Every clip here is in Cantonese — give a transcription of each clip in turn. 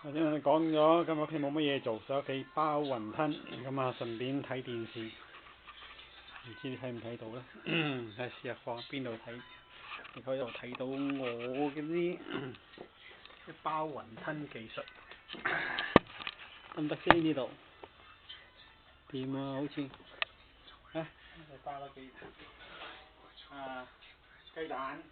頭先我哋講咗，今日屋企冇乜嘢做，喺屋企包雲吞，咁啊順便睇電視，唔知你睇唔睇到咧？睇下試下放喺邊度睇，你可以度睇到我嘅啲包雲吞技術，得唔得先呢度？掂啊，好似你包咗幾雞蛋。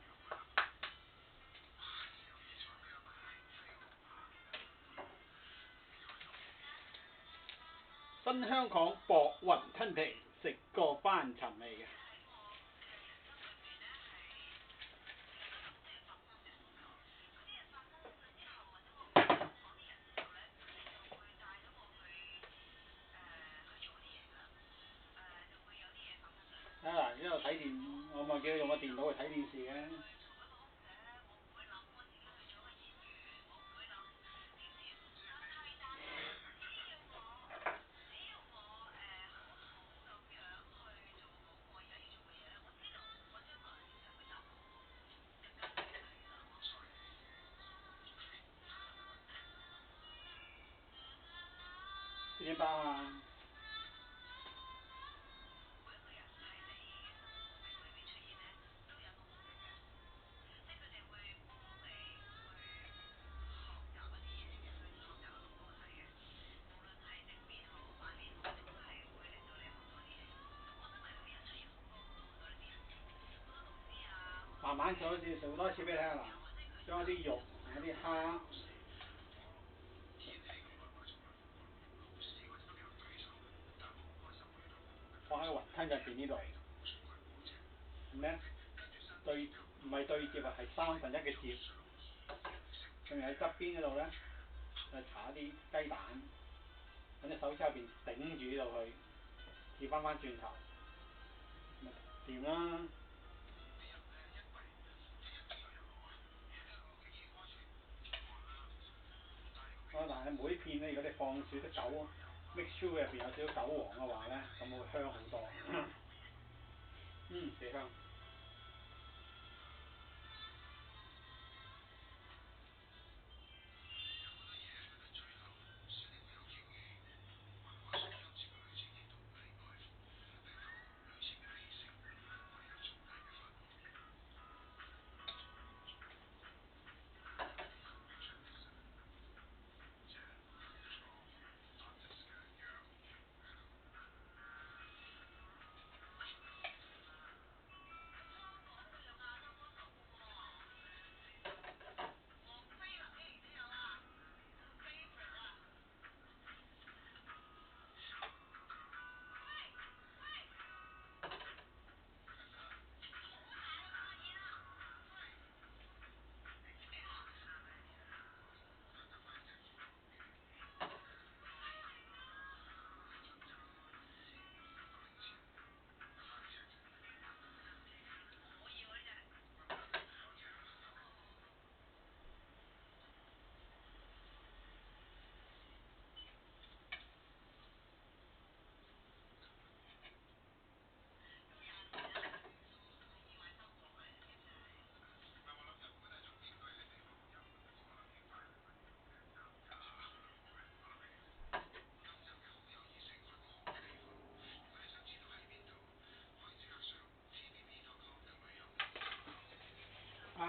新香港薄雲吞皮，食過翻尋味嘅。啊！呢度睇電，我咪叫佢用個電腦去睇電視嘅。幾點包啊？慢慢做多次俾你睇下嗱，將嗰啲肉同嗰啲蝦放喺雲吞入邊呢度，咁咧唔係對接啊，係1/3嘅接，仲有喺側邊嗰度咧，就搽一啲雞蛋，喺隻手指入邊頂住呢度去，接翻轉頭，咪掂啦。但係每片咧，如果你放少啲make sure 入邊有少少韭黃嘅話咧，咁會香好多。幾香。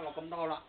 落咁多啦。